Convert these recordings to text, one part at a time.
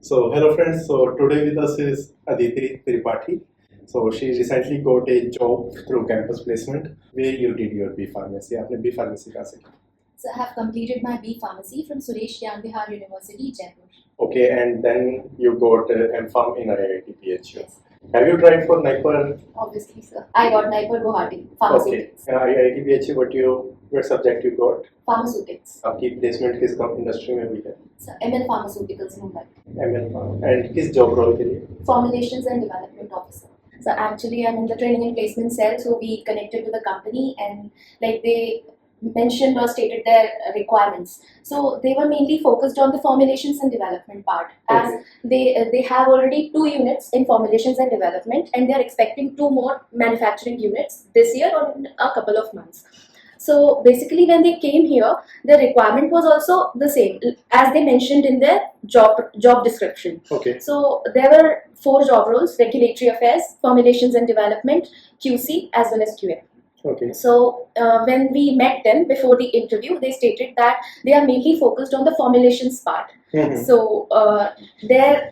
So hello friends. So today with us is Aditi Tripathi. So she recently got a job through campus placement. Where you did your B pharmacy? आपने B pharmacy कहाँ से की? So I have completed my B Pharmacy from Suresh Gyan Bihar University, Jaipur. Okay, and then you got M.Pharm in IIT PHU. Yes, Have you tried for NIPER? obviously, sir. I got NIPER Guwahati, Okay. Pharmaceutics. IIT PHU, what subject you got? Pharmaceutics. आपकी placement किस industry में हुई है? So ML Pharmaceuticals, Mumbai. ML Pharm. And किस job role के लिए? Formulations and Development Officer. So actually, I'm in the training and placement cell. So we connected to the company and like they mentioned or stated their requirements. So they were mainly focused on the formulations and development part, as they have already 2 units in formulations and development, and they are expecting 2 more manufacturing units this year or in a couple of months. So basically, when they came here, the requirement was also the same as they mentioned in their job description. Okay. So there were 4 job roles: regulatory affairs, formulations and development, QC, as well as QA. Okay. So when we met them before the interview, they stated that they are mainly focused on the formulations part. Mhm. So their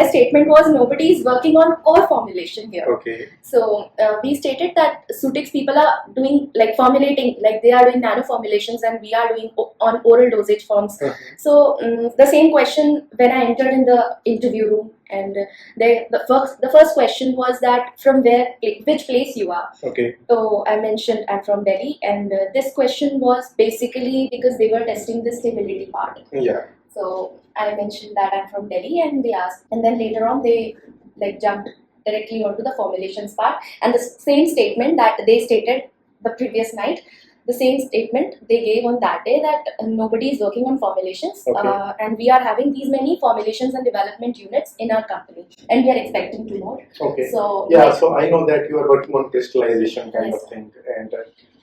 statement was nobody is working on core formulation here. Okay. So we stated that Sutix people are doing like formulating, like they are doing nano formulations, and we are doing on oral dosage forms. So the same question when I entered in the interview room, and the first question was that from which place you are. Okay. So I mentioned I'm from Delhi, and this question was basically because they were testing the stability part. Yeah. So I mentioned that I'm from Delhi, and they asked, and then later on they like jumped directly onto the formulations part, and the same statement that they stated the previous night, the same statement they gave on that day, that nobody is working on formulations, Okay. and we are having these many formulations and development units in our company, and we are expecting 2 more. Okay. So Yeah, like, so I know that you are working on crystallization kind Yes. of thing, and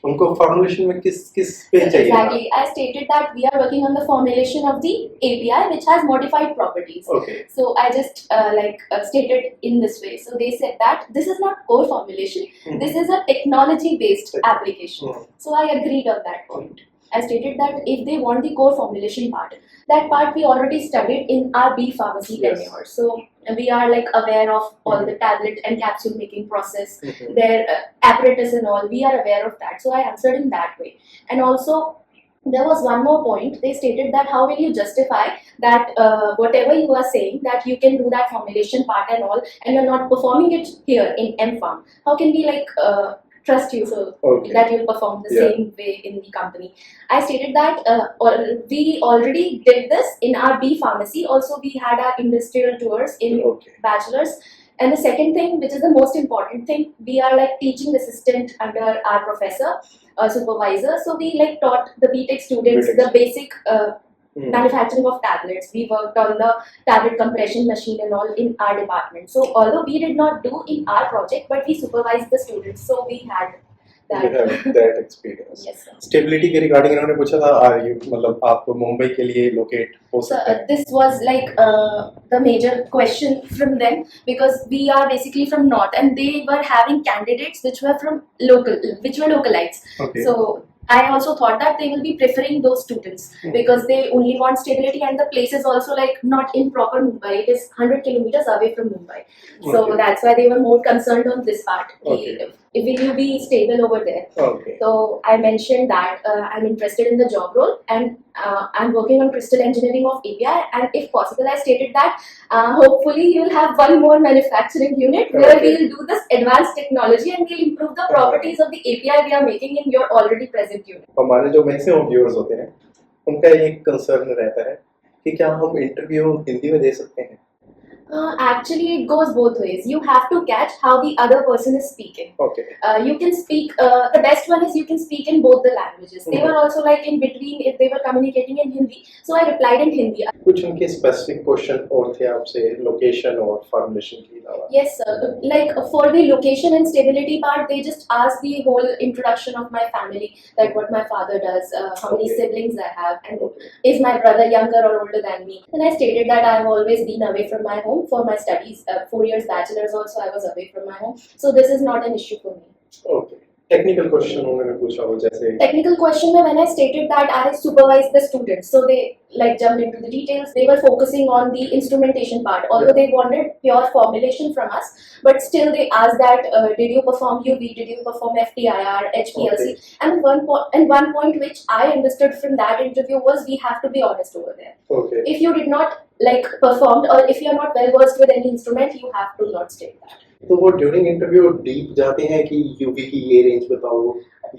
उनको formulation में किस पे चाहिए था? exactly, I stated that we are working on the formulation of the API which has modified properties. Okay. So I just stated in this way. So they said that this is not core formulation. This is a technology-based application. So I agreed on that point. I stated that if they want the core formulation part, that part we already studied in our B Pharmacy Yes. tenure. So we are like aware of all the tablet and capsule making process, their apparatus and all. We are aware of that. So I answered in that way. And also, there was one more point. They stated that how will you justify that whatever you are saying that you can do that formulation part and all, and you're not performing it here in M-Pharm? How can we like trust you so that you'll perform the same way in the company? I stated that we already did this in our B Pharmacy. Also, we had our industrial tours in bachelor's. And the second thing, which is the most important thing, we are like teaching assistant under our professor, supervisor. So we like taught the BTech students the basic manufacturing of tablets. We worked on the tablet compression machine and all in our department. So although we did not do in our project, but we supervised the students. So we had that. You have that experience. Yes, sir. Stability के regarding इन्होंने पूछा था, मतलब आप मुंबई के लिए locate हो So सकते हैं? this was like the major question from them, because we are basically from north, and they were having candidates which were from localites. Okay. So I also thought that they will be preferring those students because they only want stability, and the place is also like not in proper Mumbai. It is 100 kilometers away from Mumbai. So that's why they were more concerned on this part. Okay. Will you be stable over there? Okay. So I mentioned that I'm interested in the job role, and I'm working on crystal engineering of API, and if possible, I stated that hopefully you'll have 1 more manufacturing unit where we'll do this advanced technology and we'll improve the properties of the API we are making in your already present unit. हमारे जो maximum viewers होते हैं उनका एक concern रहता है कि क्या हम इंटरव्यू हिंदी में दे सकते हैं? Actually, it goes both ways. You have to catch how the other person is speaking. Okay. You can speak, the best one is you can speak in both the languages. They were also like in between if they were communicating in Hindi. So I replied in Hindi. कुछ उनके specific question और थे आपसे location और formulation के अलावा? Yes, sir. Like for the location and stability part, they just asked the whole introduction of my family, like what my father does, how many siblings I have, and is my brother younger or older than me. And I stated that I have always been away from my home for my studies. 4 years bachelor's also I was away from my home. So this is not an issue for me. Okay. Technical question उन्होंने पूछा हो जैसे Technical question when I stated that I supervise the students, so they like jumped into the details. They were focusing on the instrumentation part, although they wanted pure formulation from us. But still, they asked that did you perform UV, did you perform FTIR, HPLC, and one point which I understood from that interview was we have to be honest over there. Okay If you did not like performed, or if you are not well versed with any instrument, you have to not state that. तो वो during interview deep जाते हैं कि UV की ये range बताओ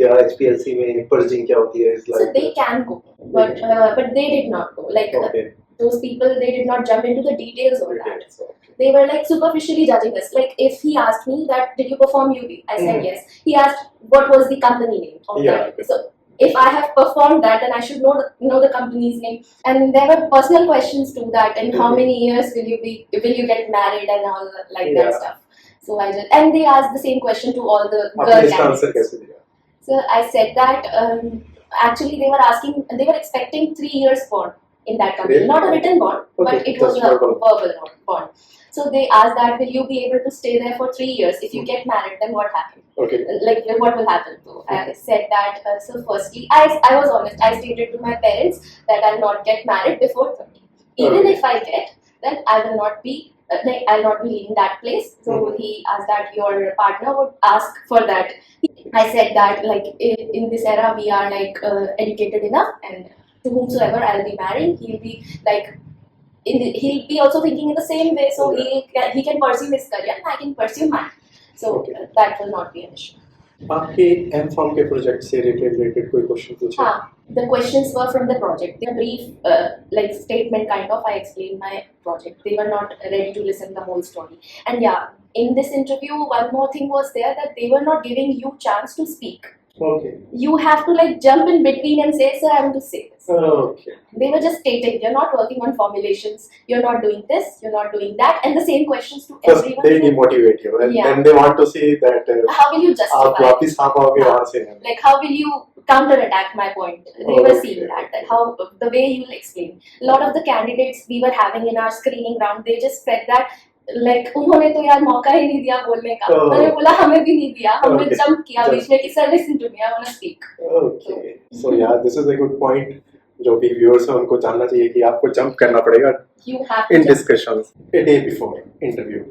या HPLC में पर्जिंग क्या होती है इस So they can go, but they did not go. Like okay those people, they did not jump into the details of that. They were like superficially judging us. Like if he asked me that did you perform UV, I said yes. He asked what was the company name of Yeah, that. So if I have performed that, then I should know the company's name. And there were personal questions to that, and how many years will you get married and all like that Yeah. stuff. So I just, and they asked the same question to all the girl आपने इसका answer candidates. कैसे दिया So I said that actually they were expecting 3 years bond in that company, Really? not a written bond, Okay, but it was just a verbal. verbal bond. So they asked that will you be able to stay there for 3 years? If you get married, then what happens? Okay Like what will happen? So I said that. So firstly, I was honest. I stated to my parents that I'll not get married before 30. Even Okay. if I get, then I will not be. I'll not be leaving that place. So he asked that your partner would ask for that. I said that like in this era we are like educated enough, and to whomsoever I'll be marrying, he'll be like he'll be also thinking in the same way. So he can pursue his career and I can pursue mine. So Okay. that will not be an issue. आपके M form के project से related कोई question पूछे The questions were from the project. The brief, like statement kind of. I explained my project. They were not ready to listen the whole story. And yeah, in this interview, one more thing was there that they were not giving you chance to speak. Okay You have to like jump in between and say, "Sir, I want to say this." Okay They were just stating, "You're not working on formulations. You're not doing this. You're not doing that." And the same questions to first everyone. They demotivate you and Yeah. Then they want to see that How will you आप justify? वापस आ पाओगे वहां से Like how will you counter attack my point? They were seeing that how the way you explain. A lot of the candidates we were having in our screening round, they just said that like उन्होंने तो यार मौका ही नहीं दिया बोलने का. Oh. मैंने बोला हमें भी नहीं दिया, हमने Okay. जंप किया Jump. बीच में कि sir listen to me, I want to speak. Okay so yeah this is a good point जो भी व्यूअर्स हैं उनको जानना चाहिए कि आपको जंप करना पड़ेगा You have to in jump. Discussions a day before interview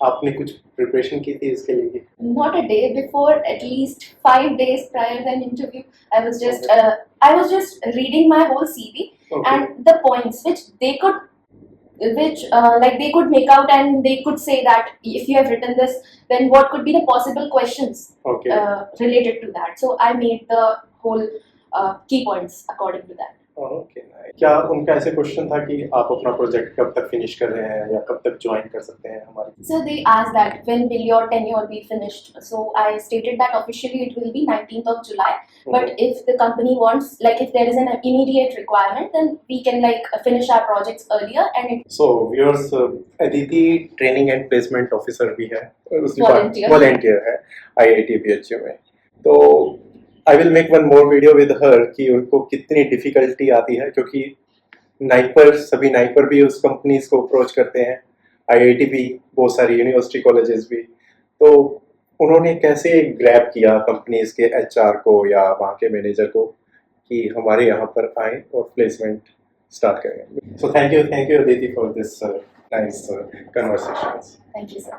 आपने कुछ प्रिपरेशन की थी इसके लिए Not a day before, at least 5 days prior than interview. I was just reading my whole CV okay and the points which they could like they could make out, and they could say that if you have written this, then what could be the possible questions okay related to that. So I made the whole key points according to that. Okay क्या उनका ऐसे question था कि आप अपना project कब तक finish कर रहे हैं या कब तक ज्वाइन कर सकते हैं हमारे So they asked that when will your tenure be finished. So I stated that officially it will be 19th of July. But if the company wants, like if there is an immediate requirement, then we can like finish our projects earlier, and it so viewers Aditi training and placement officer भी है Volunteer. Volunteer है IIT BHU में तो I will make one more video with her कि उनको कितनी difficulty आती है क्योंकि सभी नाइपर भी उस कंपनीज को अप्रोच करते हैं आईआईटी भी बहुत सारी यूनिवर्सिटी कॉलेजेस भी तो उन्होंने कैसे ग्रैब किया कंपनीज के एचआर को या वहाँ के मैनेजर को कि हमारे यहाँ पर आए और प्लेसमेंट स्टार्ट करें so thank you Aditi for this nice conversations thank you, sir.